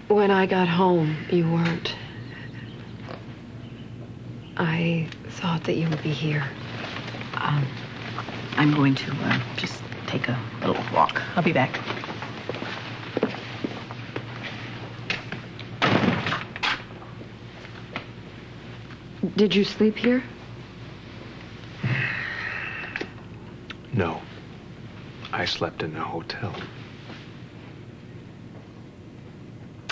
When I got home, you weren't. I thought that you would be here. I'm going to just take a little walk. I'll be back. Did you sleep here? No. I slept in a hotel.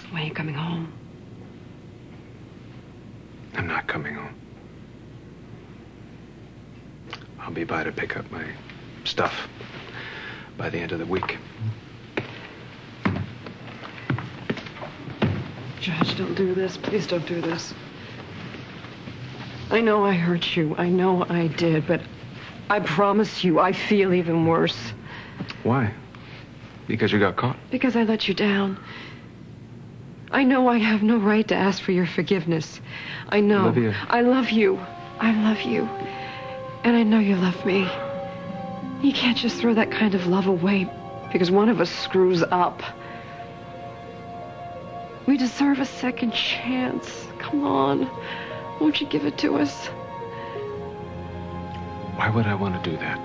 When are you coming home? I'm not coming home. I'll be by to pick up my stuff by the end of the week. Josh, don't do this. Please don't do this. I know I hurt you. I know I did, but I promise you I feel even worse. Why? Because you got caught? Because I let you down. I know I have no right to ask for your forgiveness. I know. Olivia. I love you. I love you. And I know you love me. You can't just throw that kind of love away because one of us screws up. We deserve a second chance. Come on. Won't you give it to us? Why would I want to do that?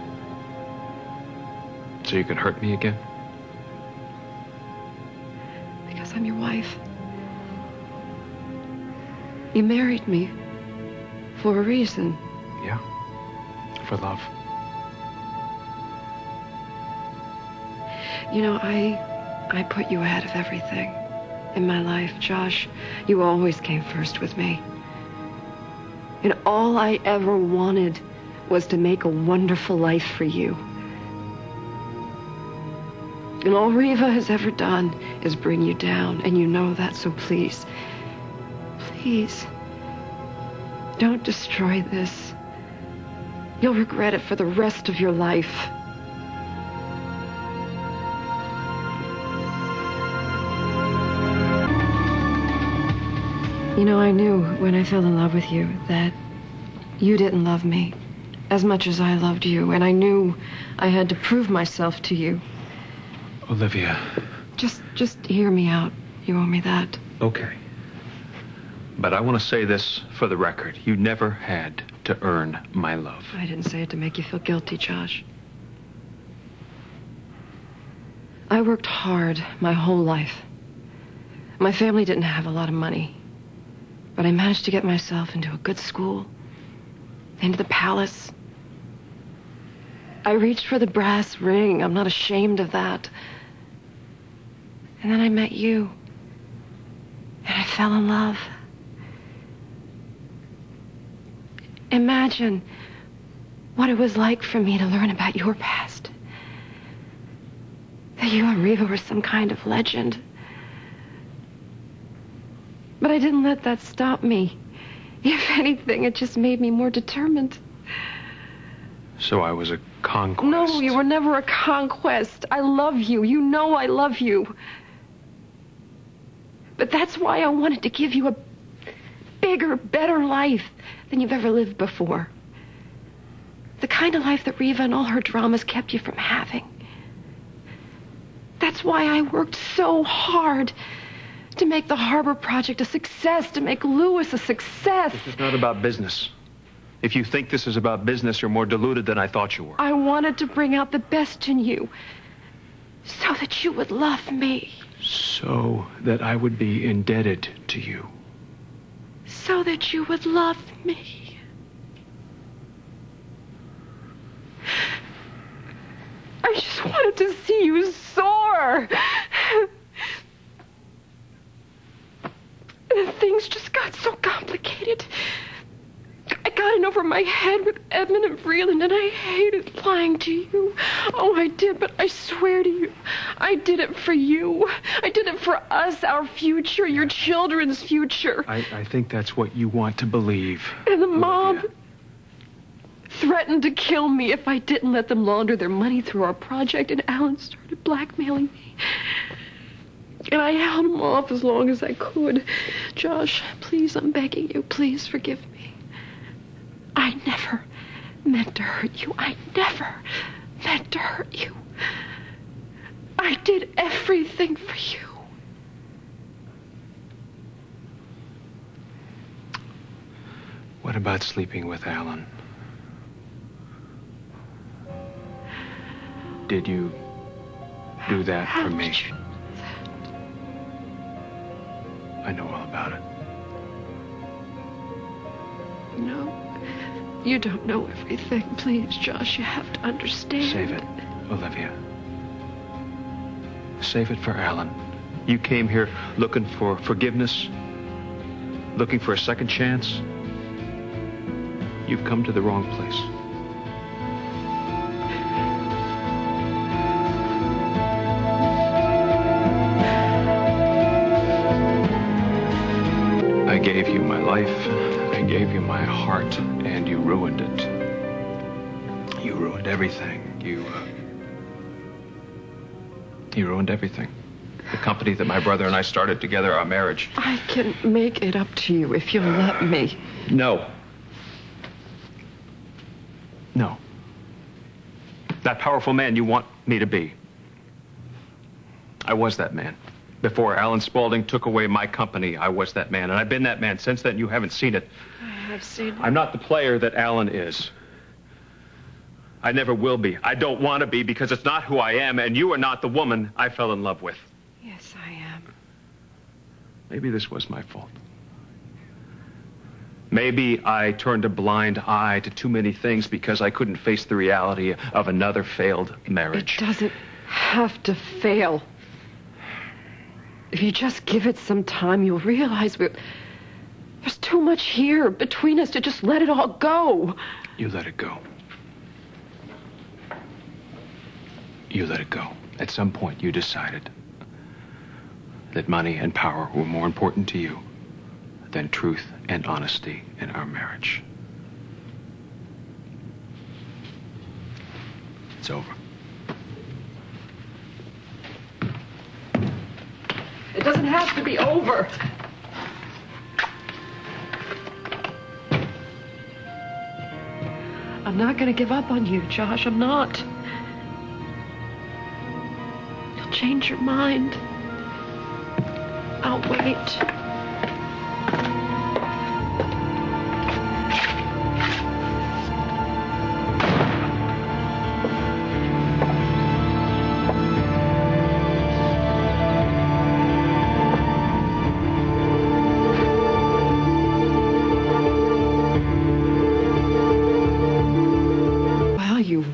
So you can hurt me again? Because I'm your wife. You married me for a reason. Yeah. For love. You know, I put you ahead of everything in my life, Josh. You always came first with me. And all I ever wanted was to make a wonderful life for you. And all Riva has ever done is bring you down, and you know that, so please, please, don't destroy this. You'll regret it for the rest of your life. You know, I knew when I fell in love with you that you didn't love me as much as I loved you, and I knew I had to prove myself to you. Olivia. Just hear me out. You owe me that. Okay. But I want to say this for the record. You never had to earn my love. I didn't say it to make you feel guilty, Josh. I worked hard my whole life. My family didn't have a lot of money, but I managed to get myself into a good school, into the palace. I reached for the brass ring. I'm not ashamed of that. And then I met you, and I fell in love. Imagine what it was like for me to learn about your past. That you and Riva were some kind of legend. But I didn't let that stop me. If anything, it just made me more determined. So I was a conquest. No, you were never a conquest. I love you. You know I love you. But that's why I wanted to give you a bigger, better life than you've ever lived before. The kind of life that Riva and all her dramas kept you from having. That's why I worked so hard to make the Harbor Project a success, to make Lewis a success. This is not about business. If you think this is about business, you're more deluded than I thought you were. I wanted to bring out the best in you so that you would love me. So that I would be indebted to you. So that you would love me. I just wanted to see you soar. And things just got so complicated. I got in over my head with Edmund and Vreeland, and I hated lying to you. Oh, I did, but I swear to you, I did it for you. I did it for us, our future, your children's future. I think that's what you want to believe. And the mob threatened to kill me if I didn't let them launder their money through our project, and Alan started blackmailing me. And I held him off as long as I could. Josh, please, I'm begging you, please forgive me. I never meant to hurt you. I never meant to hurt you. I did everything for you. What about sleeping with Alan? Did you do that How for me? did you know I know all about it. that? No, you don't know everything. Please, Josh, you have to understand. Save it, Olivia. Save it for Alan. You came here looking for forgiveness, looking for a second chance. You've come to the wrong place. I gave you my life, I gave you my heart, and you ruined it. You ruined everything. You ruined everything. The company that my brother and I started together, our marriage. I can make it up to you if you'll let me. No. No. That powerful man you want me to be. I was that man. Before Alan Spaulding took away my company, I was that man. And I've been that man since then. You haven't seen it. I have seen it. I'm not the player that Alan is. I never will be. I don't want to be because it's not who I am, and you are not the woman I fell in love with. Yes, I am. Maybe this was my fault. Maybe I turned a blind eye to too many things because I couldn't face the reality of another failed marriage. It doesn't have to fail. If you just give it some time, you'll realize there's too much here between us to just let it all go. You let it go. You let it go. At some point, you decided that money and power were more important to you than truth and honesty in our marriage. It's over. It doesn't have to be over. I'm not going to give up on you, Josh. I'm not. You'll change your mind. I'll wait.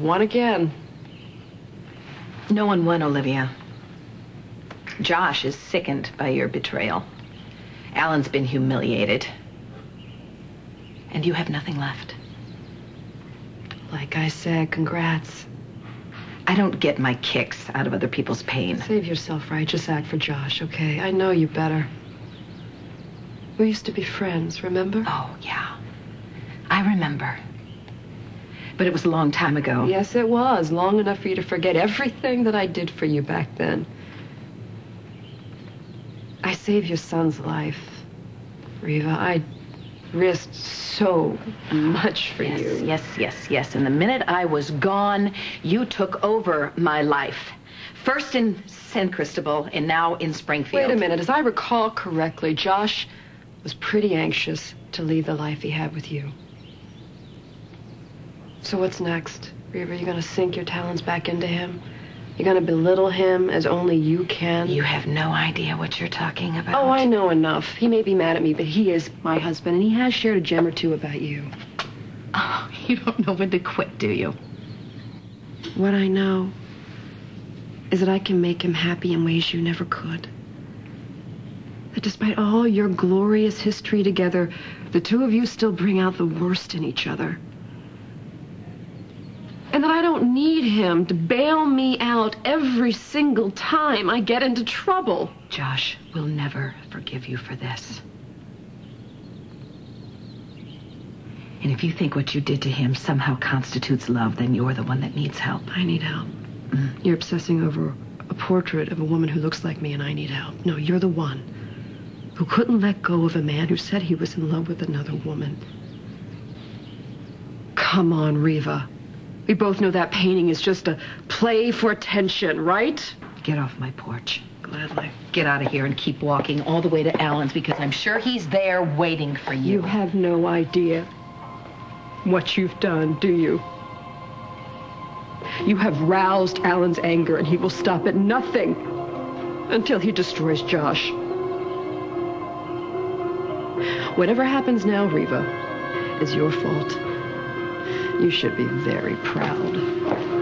Won again. No one won, Olivia. Josh is sickened by your betrayal. Alan's been humiliated. And you have nothing left. Like I said, congrats. I don't get my kicks out of other people's pain. Save your self-righteous act for Josh, okay? I know you better. We used to be friends, remember? Oh, yeah. I remember. But it was a long time ago. Yes, it was. Long enough for you to forget everything that I did for you back then. I saved your son's life, Reva. I risked so much for you. Yes. And the minute I was gone, you took over my life. First in San Cristobal and now in Springfield. Wait a minute. As I recall correctly, Josh was pretty anxious to leave the life he had with you. So what's next? Reva, you gonna sink your talons back into him? You're gonna belittle him as only you can? You have no idea what you're talking about. Oh, I know enough. He may be mad at me, but he is my husband, and he has shared a gem or two about you. Oh, you don't know when to quit, do you? What I know is that I can make him happy in ways you never could. That despite all your glorious history together, the two of you still bring out the worst in each other. And that I don't need him to bail me out every single time I get into trouble. Josh will never forgive you for this. And if you think what you did to him somehow constitutes love, then you're the one that needs help. I need help. You're obsessing over a portrait of a woman who looks like me, and I need help. No, you're the one who couldn't let go of a man who said he was in love with another woman. Come on, Reva. We both know that painting is just a play for attention, right? Get off my porch. Gladly. Get out of here and keep walking all the way to Alan's because I'm sure he's there waiting for you. You have no idea what you've done, do you? You have roused Alan's anger, and he will stop at nothing until he destroys Josh. Whatever happens now, Reva, is your fault. You should be very proud.